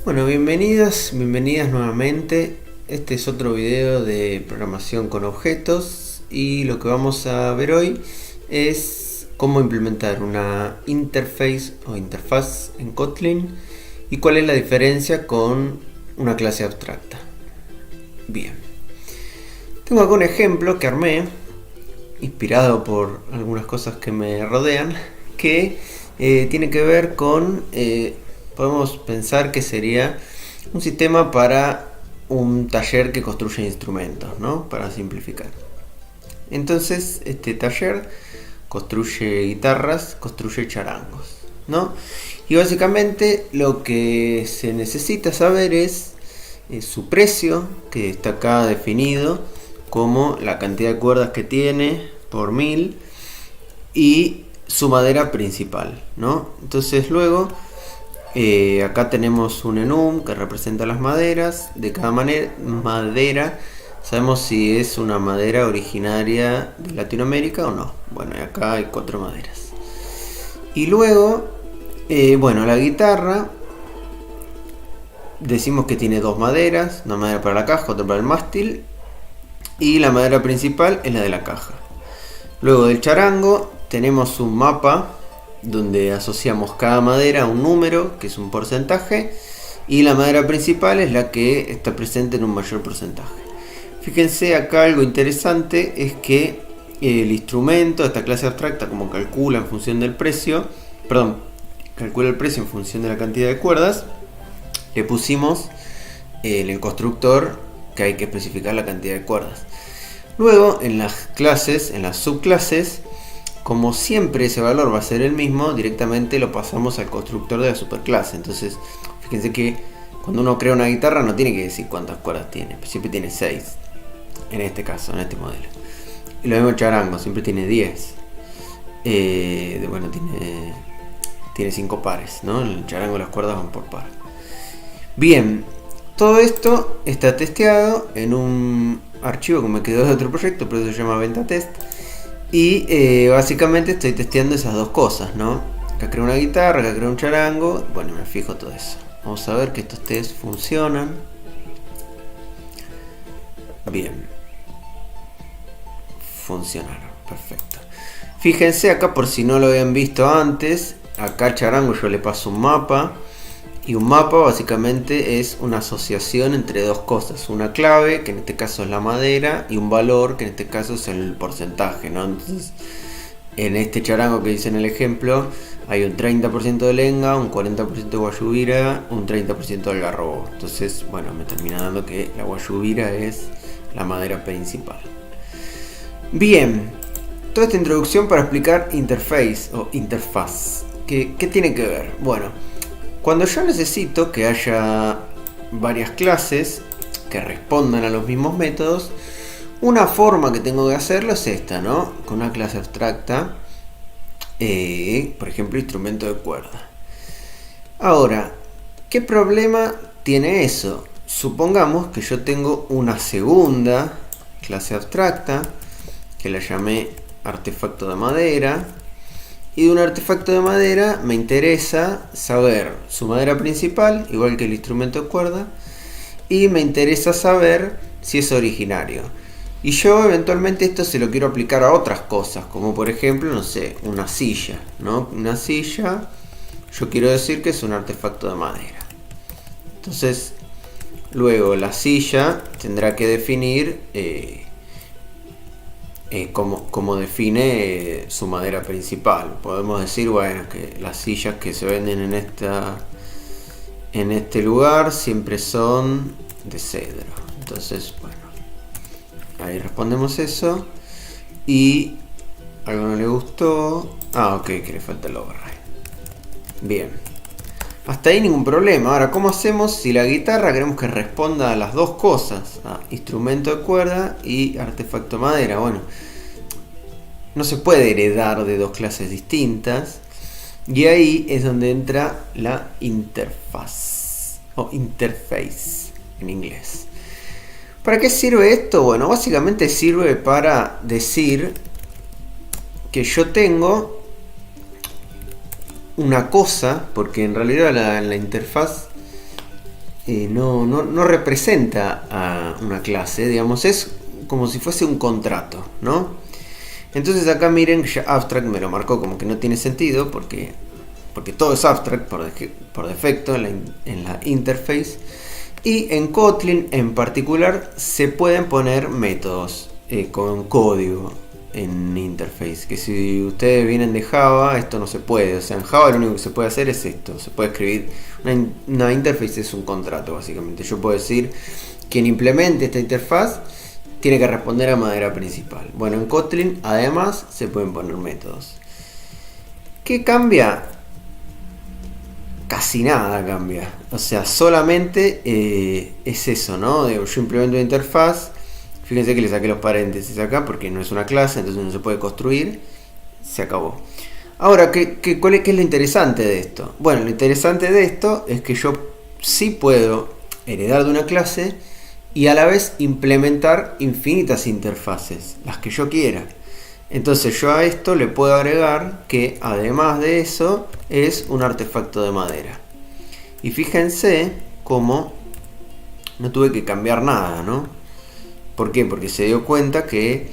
Bueno, bienvenidas nuevamente. Este es otro video de programación con objetos y lo que vamos a ver hoy es cómo implementar una interface o interfaz en Kotlin y cuál es la diferencia con una clase abstracta. Bien, tengo acá un ejemplo que armé inspirado por algunas cosas que me rodean que tiene que ver con podemos pensar que sería un sistema para un taller que construye instrumentos, ¿no? Para simplificar. Entonces, este taller construye guitarras, construye charangos, ¿no? Y básicamente lo que se necesita saber es su precio, que está acá definido como la cantidad de cuerdas que tiene por 1000 y su madera principal, ¿no? Entonces luego acá tenemos un enum que representa las maderas. De cada madera sabemos si es una madera originaria de Latinoamérica o no. Bueno, y acá hay 4 maderas. Y luego, bueno, la guitarra decimos que tiene 2 maderas, una madera para la caja, otra para el mástil, y la madera principal es la de la caja. Luego del charango tenemos un mapa donde asociamos cada madera a un número, que es un porcentaje, y la madera principal es la que está presente en un mayor porcentaje. Fíjense acá algo interesante, es que el instrumento de esta clase abstracta, como calcula en función del precio, calcula el precio en función de la cantidad de cuerdas, le pusimos en el constructor que hay que especificar la cantidad de cuerdas. Luego en las clases, en las subclases, como siempre ese valor va a ser el mismo, directamente lo pasamos al constructor de la superclase. Entonces, fíjense que cuando uno crea una guitarra no tiene que decir cuántas cuerdas tiene, siempre tiene 6, en este caso, en este modelo. Y lo mismo el charango, siempre tiene 10. Bueno, tiene 5 pares, ¿no? El charango las cuerdas van por par. Bien, todo esto está testeado en un archivo que me quedó de otro proyecto, pero se llama Ventatest. Y básicamente estoy testeando esas dos cosas, ¿no? Acá creo una guitarra, acá creo un charango. Bueno, me fijo todo eso. Vamos a ver que estos tests funcionan. Bien. Funcionaron, perfecto. Fíjense acá, por si no lo habían visto antes, acá al charango yo le paso un mapa. Y un mapa básicamente es una asociación entre dos cosas, una clave, que en este caso es la madera, y un valor, que en este caso es el porcentaje, ¿no? Entonces, en este charango que dice en el ejemplo, hay un 30% de lenga, un 40% de guayubira, un 30% de algarrobo. Entonces, bueno, me termina dando que la guayubira es la madera principal. Bien, toda esta introducción para explicar interface o interfaz. ¿Qué tiene que ver? Bueno, cuando yo necesito que haya varias clases que respondan a los mismos métodos, una forma que tengo de hacerlo es esta, ¿no? Con una clase abstracta, por ejemplo, instrumento de cuerda. Ahora, ¿qué problema tiene eso? Supongamos que yo tengo una segunda clase abstracta, que la llamé artefacto de madera. Y de un artefacto de madera me interesa saber su madera principal, igual que el instrumento de cuerda, y me interesa saber si es originario. Y yo eventualmente esto se lo quiero aplicar a otras cosas, como por ejemplo, no sé, una silla, ¿no? Una silla, yo quiero decir que es un artefacto de madera. Entonces, luego la silla tendrá que definir como define su madera principal. Podemos decir, bueno, que las sillas que se venden en este lugar siempre son de cedro. Entonces, bueno, ahí respondemos eso. Y algo no le gustó. Ok, que le falta el override. Bien, hasta ahí ningún problema. Ahora, ¿cómo hacemos si la guitarra queremos que responda a las dos cosas? Instrumento de cuerda y artefacto de madera. Bueno, no se puede heredar de dos clases distintas. Y ahí es donde entra la interfaz o interface en inglés. ¿Para qué sirve esto? Bueno, básicamente sirve para decir que yo tengo una cosa, porque en realidad la interfaz no representa a una clase, digamos, es como si fuese un contrato, ¿no? Entonces acá miren, ya abstract me lo marcó como que no tiene sentido porque todo es abstract por defecto en la interface. Y en Kotlin en particular se pueden poner métodos con código en interface, que si ustedes vienen de Java esto no se puede. O sea, en Java lo único que se puede hacer es esto, se puede escribir una interface, es un contrato básicamente. Yo puedo decir, quien implemente esta interfaz tiene que responder a manera principal. Bueno, en Kotlin además se pueden poner métodos. ¿Qué cambia? Casi nada cambia. O sea, solamente es eso, ¿no? Yo implemento una interfaz. Fíjense que le saqué los paréntesis acá porque no es una clase, entonces no se puede construir. Se acabó. Ahora, ¿qué es lo interesante de esto? Bueno, lo interesante de esto es que yo sí puedo heredar de una clase y a la vez implementar infinitas interfaces, las que yo quiera. Entonces yo a esto le puedo agregar que además de eso es un artefacto de madera. Y fíjense cómo no tuve que cambiar nada, ¿no? ¿Por qué? Porque se dio cuenta que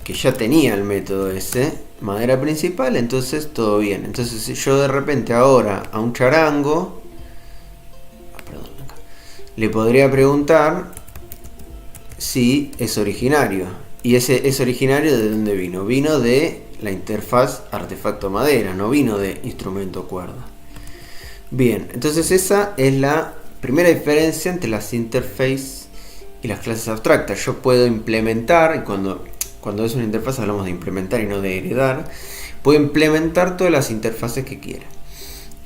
ya tenía el método ese, madera principal, entonces todo bien. Entonces si yo de repente ahora a un charango, le podría preguntar si es originario. Y ese es originario, ¿de dónde vino? Vino de la interfaz artefacto madera, no vino de instrumento cuerda. Bien, entonces esa es la primera diferencia entre las interfaces y las clases abstractas. Yo puedo implementar, y cuando es una interfaz hablamos de implementar y no de heredar, puedo implementar todas las interfaces que quiera.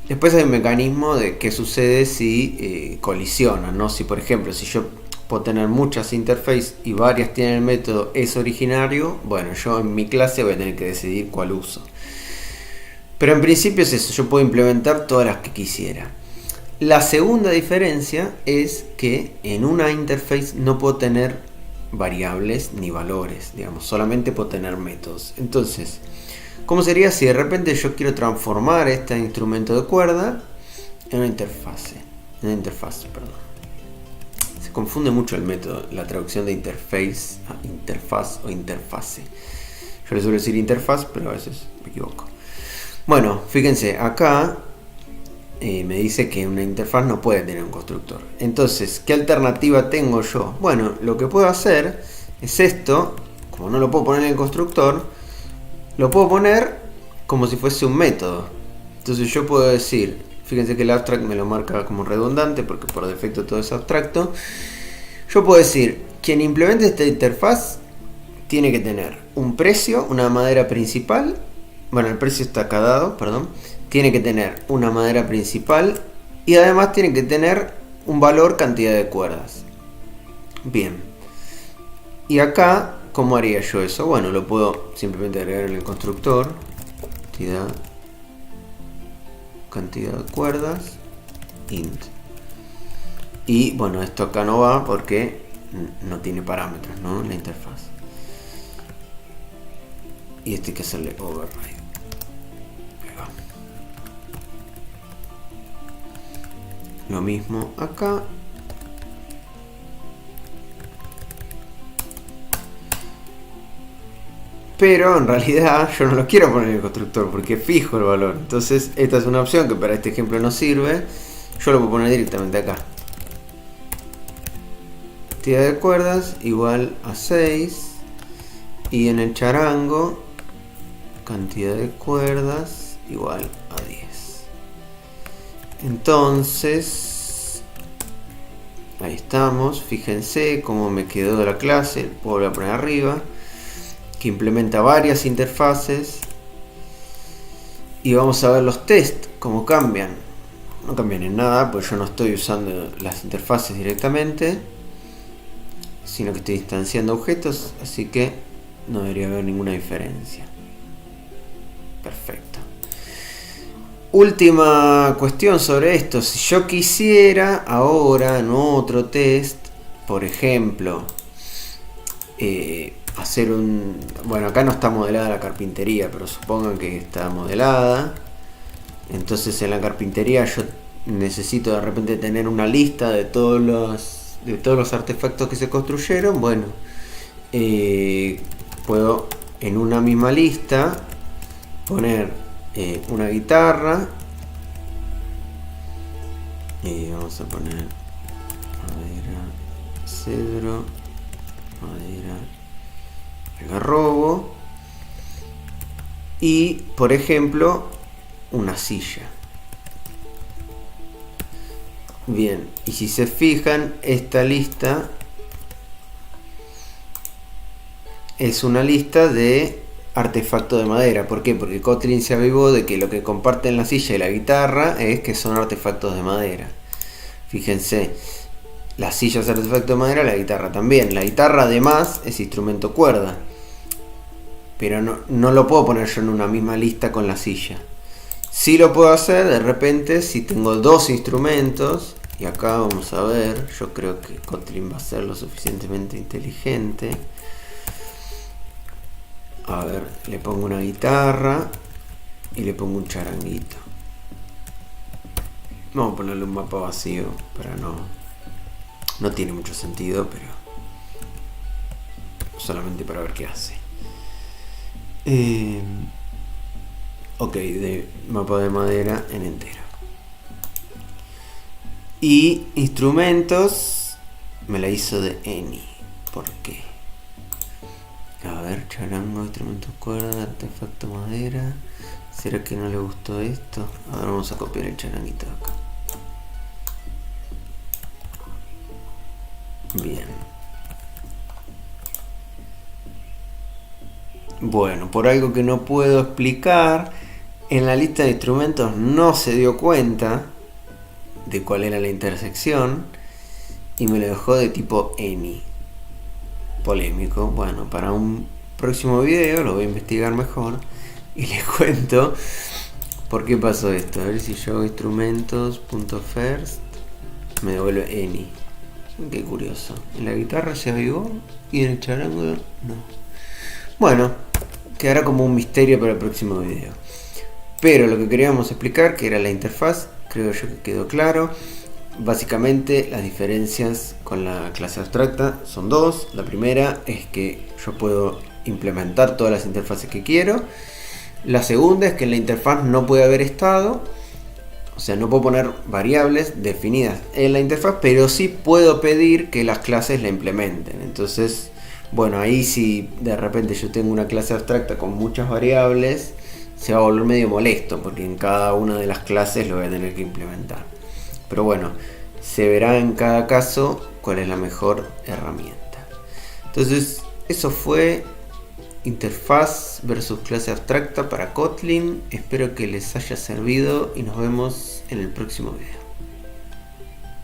Después hay un mecanismo de qué sucede si colisionan, ¿no? Si por ejemplo, si yo puedo tener muchas interfaces y varias tienen el método es originario, bueno, yo en mi clase voy a tener que decidir cuál uso. Pero en principio es eso, yo puedo implementar todas las que quisiera. La segunda diferencia es que en una interface no puedo tener variables ni valores, digamos, solamente puedo tener métodos. Entonces, ¿cómo sería si de repente yo quiero transformar este instrumento de cuerda en una interfaz? Se confunde mucho el método, la traducción de interface a interfaz o interfase. Yo le suelo decir interfaz, pero a veces me equivoco. Bueno, fíjense, acá me dice que una interfaz no puede tener un constructor. Entonces, ¿qué alternativa tengo yo? Bueno, lo que puedo hacer es esto. Como no lo puedo poner en el constructor, lo puedo poner como si fuese un método. Entonces yo puedo decir, fíjense que el abstract me lo marca como redundante porque por defecto todo es abstracto. Yo puedo decir, quien implemente esta interfaz tiene que tener un precio, una madera principal. Bueno, el precio está acá dado, perdón. Tiene que tener una madera principal y además tiene que tener un valor cantidad de cuerdas. Bien. Y acá, ¿cómo haría yo eso? Bueno, lo puedo simplemente agregar en el constructor. Cantidad de cuerdas. Int. Y bueno, esto acá no va porque no tiene parámetros, ¿no? La interfaz. Y esto hay que hacerle override. Lo mismo acá. Pero en realidad yo no lo quiero poner en el constructor porque fijo el valor. Entonces esta es una opción que para este ejemplo no sirve. Yo lo puedo poner directamente acá. Cantidad de cuerdas igual a 6. Y en el charango, cantidad de cuerdas igual a 10. Entonces, ahí estamos. Fíjense cómo me quedó la clase. Puedo volver a poner arriba. Que implementa varias interfaces. Y vamos a ver los tests, cómo cambian. No cambian en nada, pues yo no estoy usando las interfaces directamente, sino que estoy instanciando objetos, así que no debería haber ninguna diferencia. Perfecto. Última cuestión sobre esto. Si yo quisiera ahora en otro test, por ejemplo, hacer un... Bueno, acá no está modelada la carpintería, pero supongan que está modelada. Entonces en la carpintería yo necesito de repente tener una lista de todos los artefactos que se construyeron. Bueno, puedo en una misma lista poner una guitarra, y vamos a poner madera, cedro, madera, algarrobo, y por ejemplo una silla. Bien, y si se fijan, esta lista es una lista de artefactos de madera. ¿Por qué? Porque Kotlin se avivó de que lo que comparten la silla y la guitarra es que son artefactos de madera. Fíjense, la silla es artefacto de madera, la guitarra también. La guitarra además es instrumento cuerda, pero no lo puedo poner yo en una misma lista con la silla. Sí lo puedo hacer de repente si tengo dos instrumentos, y acá vamos a ver, yo creo que Kotlin va a ser lo suficientemente inteligente. A ver, le pongo una guitarra y le pongo un charanguito. Vamos a ponerle un mapa vacío para no tiene mucho sentido, pero solamente para ver qué hace. Ok, de mapa de madera en entero. Y instrumentos me la hizo de Any. ¿Por qué? A ver, charango, instrumento cuerda, artefacto madera. ¿Será que no le gustó esto? Ahora vamos a copiar el charanguito de acá. Bien. Bueno, por algo que no puedo explicar, en la lista de instrumentos no se dio cuenta de cuál era la intersección y me lo dejó de tipo Any. Polémico. Bueno, para un próximo video lo voy a investigar mejor y les cuento por qué pasó esto. A ver si yo hago instrumentos.first, me devuelve Any. Qué curioso. En la guitarra se avivó y en el charango no. Bueno, quedará como un misterio para el próximo video. Pero lo que queríamos explicar, que era la interfaz, creo yo que quedó claro. Básicamente las diferencias con la clase abstracta son dos. La primera es que yo puedo implementar todas las interfaces que quiero. La segunda es que en la interfaz no puede haber estado. O sea, no puedo poner variables definidas en la interfaz, pero sí puedo pedir que las clases la implementen. Entonces, bueno, ahí si de repente yo tengo una clase abstracta con muchas variables, se va a volver medio molesto, porque en cada una de las clases lo voy a tener que implementar. Pero bueno, se verá en cada caso cuál es la mejor herramienta. Entonces, eso fue interfaz versus clase abstracta para Kotlin. Espero que les haya servido y nos vemos en el próximo video.